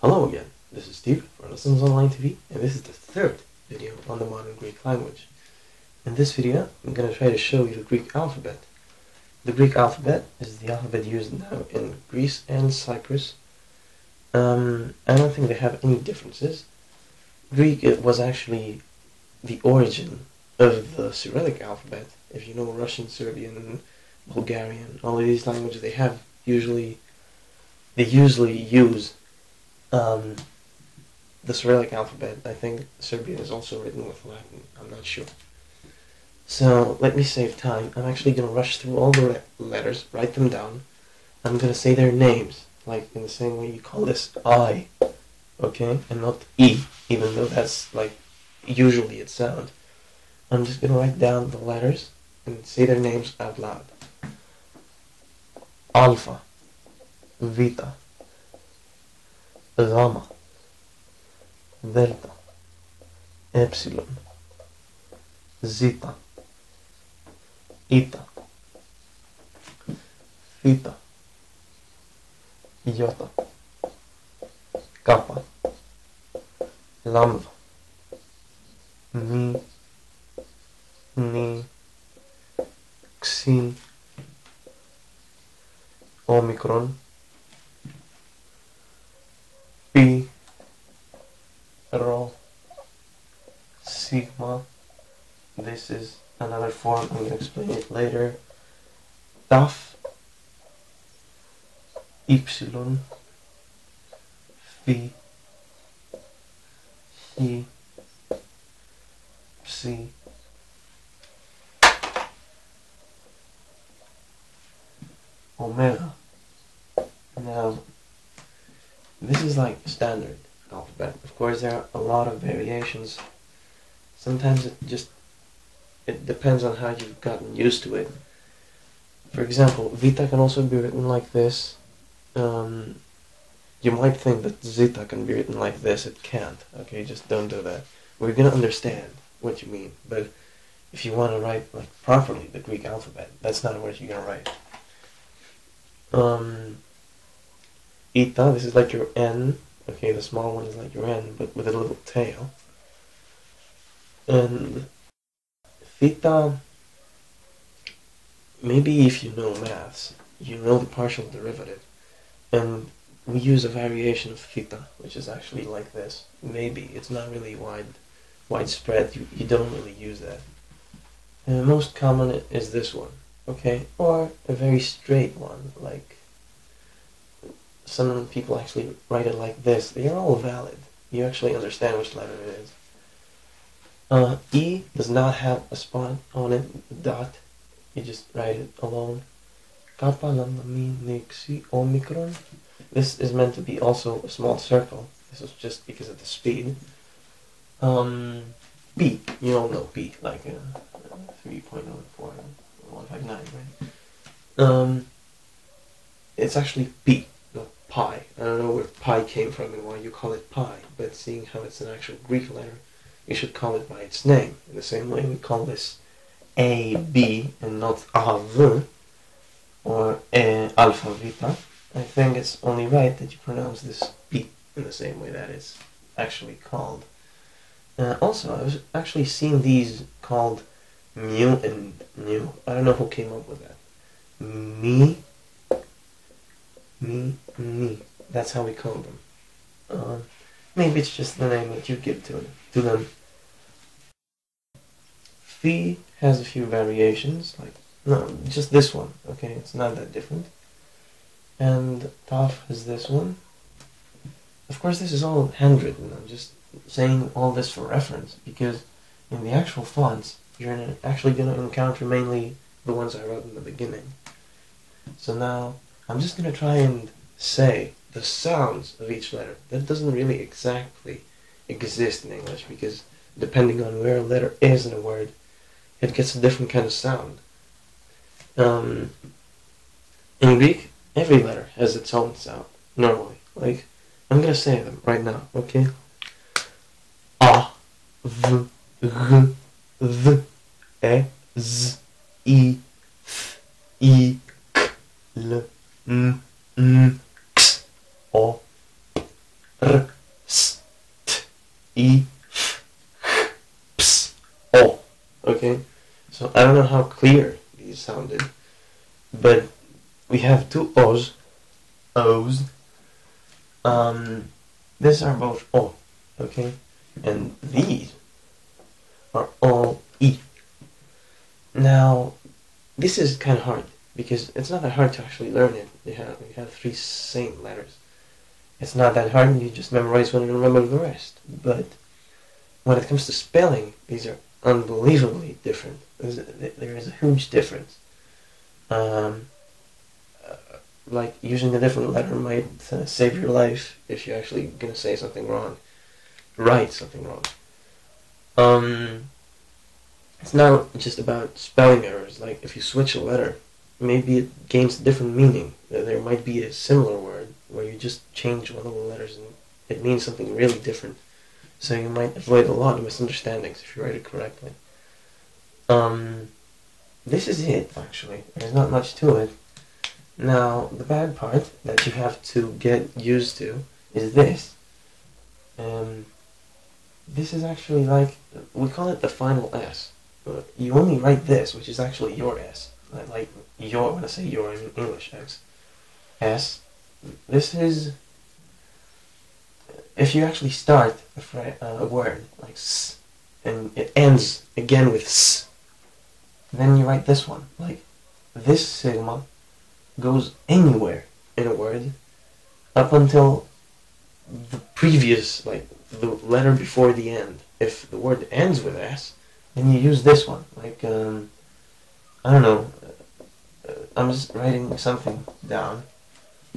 Hello again, this is Steve for Lessons Online TV, and this is the third video on the modern Greek language. In this video, I'm going to try to show you the Greek alphabet. The Greek alphabet is the alphabet used now in Greece and Cyprus. I don't think they have any differences. Greek was actually the origin of the Cyrillic alphabet. If you know Russian, Serbian, Bulgarian, all of these languages, they usually use the Cyrillic alphabet. I think Serbian is also written with Latin. I'm not sure. So let me save time. I'm actually going to rush through all the letters, write them down. I'm going to say their names, like in the same way you call this I, okay, and not E, even though that's like usually it sounds. I'm just going to write down the letters and say their names out loud. Alpha, Vita, Gamma, Delta, Epsilon, Zeta, Eta, Theta, Iota, Kappa, Lambda, Mi, Ni, Xi, Omicron, Pi, Rho, Sigma. This is another form, I'm going to explain it later. Taf, Ypsilon, Phi, Chi, Psi, Omega. Now, this is like standard alphabet. Of course, there are a lot of variations. Sometimes it depends on how you've gotten used to it. For example, Vita can also be written like this. You might think that Zeta can be written like this. It can't. Okay, just don't do that. We're gonna understand what you mean, but if you want to write like properly the Greek alphabet, that's not what you're gonna write. Eta, this is like your N. Okay, the small one is like your N, but with a little tail. And Theta, maybe if you know maths, you know the partial derivative. And we use a variation of theta, which is actually like this. Maybe, it's not really widespread, you don't really use that. And the most common is this one, okay? Or a very straight one, like some people actually write it like this. They are all valid. You actually understand which letter it is. E does not have a spot on it, dot. You just write it alone. Kappa, lambda, mi, ni, xi, omicron. This is meant to be also a small circle. This is just because of the speed. P, you all know P, like 3.04, 159, right? It's actually P, not pi. I don't know where pi came from and why you call it pi, but seeing how it's an actual Greek letter, you should call it by its name. In the same way we call this A, B, and not AV, or Alpha, Vita. I think it's only right that you pronounce this P in the same way that it's actually called. Also, I was actually seeing these called mu and nu. I don't know who came up with that. Mi, ni. That's how we call them. Maybe it's just the name that you give to them. Phi has a few variations, like, no, just this one, okay, it's not that different. And Taf has this one. Of course, this is all handwritten. I'm just saying all this for reference, because in the actual fonts, you're actually going to encounter mainly the ones I wrote in the beginning. So now, I'm just going to try and say the sounds of each letter. That doesn't really exactly exist in English, because depending on where a letter is in a word, it gets a different kind of sound. In Greek, every letter has its own sound, normally. Like, I'm gonna say them right now, okay? A, V, G, V, E, Z, I, F, I, K, L, N, X, O, R, okay? So I don't know how clear these sounded, but we have two O's, these are both O, okay? And these are all E. Now, this is kind of hard, because it's not that hard to actually learn it. You have three same letters. It's not that hard, and you just memorize one and remember the rest. But when it comes to spelling, these are unbelievably different. There is a huge difference. Like, using a different letter might save your life if you're actually going to say something wrong. Write something wrong. It's not just about spelling errors. Like, if you switch a letter, maybe it gains a different meaning. There might be a similar word where you just change one of the letters and it means something really different. So you might avoid a lot of misunderstandings if you write it correctly. This is it, actually. There's not much to it. Now, the bad part that you have to get used to is this. This is actually like, we call it the final S. You only write this, which is actually your S. Like your, when I say your, I mean English S. This is, if you actually start a word like S, and it ends again with S, then you write this one. Like, this sigma goes anywhere in a word up until the previous, like, the letter before the end. If the word ends with S, then you use this one. Like, I don't know, I'm just writing something down.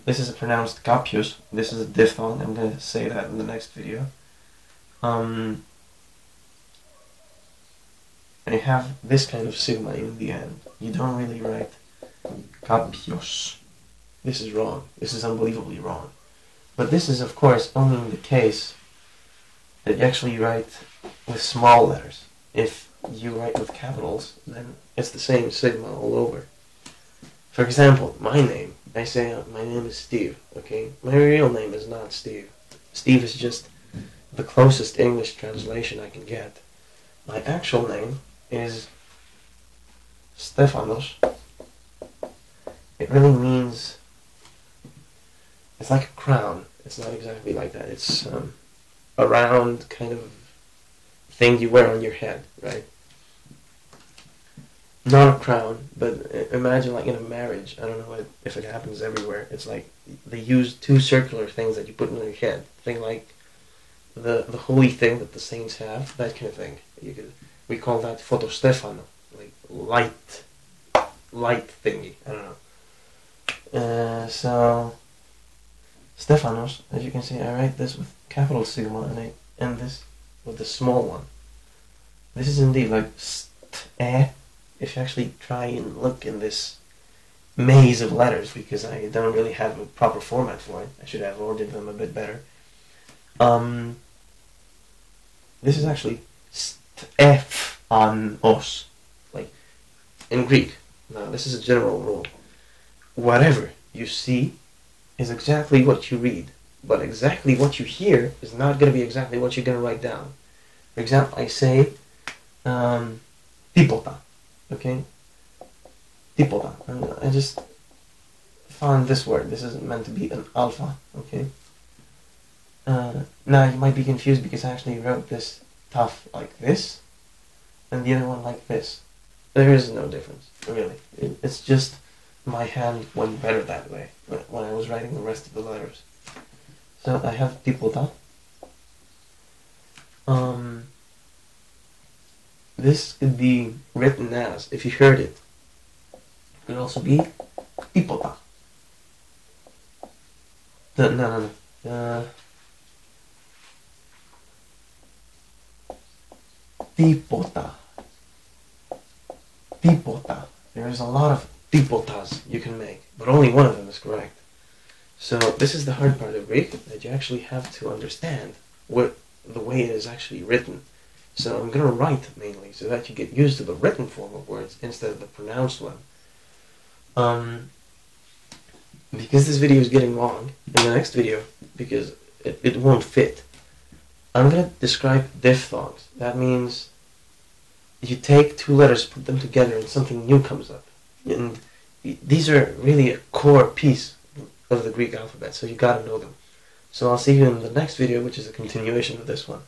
This is pronounced capius. This is a diphthong. I'm going to say that in the next video. And you have this kind of sigma in the end. You don't really write capios. This is wrong. This is unbelievably wrong. But this is, of course, only in the case that you actually write with small letters. If you write with capitals, then it's the same sigma all over. For example, my name. I say my name is Steve, okay? My real name is not Steve. Steve is just the closest English translation I can get. My actual name is Stefanos. It really means, it's like a crown. It's not exactly like that. It's a round kind of thing you wear on your head, right? Not a crown, but imagine like in a marriage. I don't know if it happens everywhere. It's like they use two circular things that you put on your head. Thing like the holy thing that the saints have, that kind of thing. We call that photostefano, like light thingy. I don't know. So Stefanos, as you can see, I write this with capital sigma and I end this with the small one. This is indeed like st-e. If you actually try and look in this maze of letters, because I don't really have a proper format for it. I should have ordered them a bit better. This is actually stephanos, like in Greek. Now, this is a general rule. Whatever you see is exactly what you read, but exactly what you hear is not going to be exactly what you're going to write down. For example, I say tipota. Okay? Tipota. And I just found this word. This isn't meant to be an alpha. Okay? Now you might be confused because I actually wrote this tough like this and the other one like this. There is no difference, really. It's just my hand went better that way when I was writing the rest of the letters. So I have tipota. This could be written as, if you heard it, it could also be tipota. No. Tipota. Tipota. There's a lot of tipotas you can make, but only one of them is correct. So this is the hard part of Greek, that you actually have to understand what the way it is actually written. So I'm going to write mainly, so that you get used to the written form of words instead of the pronounced one. Because this video is getting long, in the next video, because it won't fit, I'm going to describe diphthongs. That means you take two letters, put them together, and something new comes up. And these are really a core piece of the Greek alphabet, so you gotta know them. So I'll see you in the next video, which is a continuation of this one.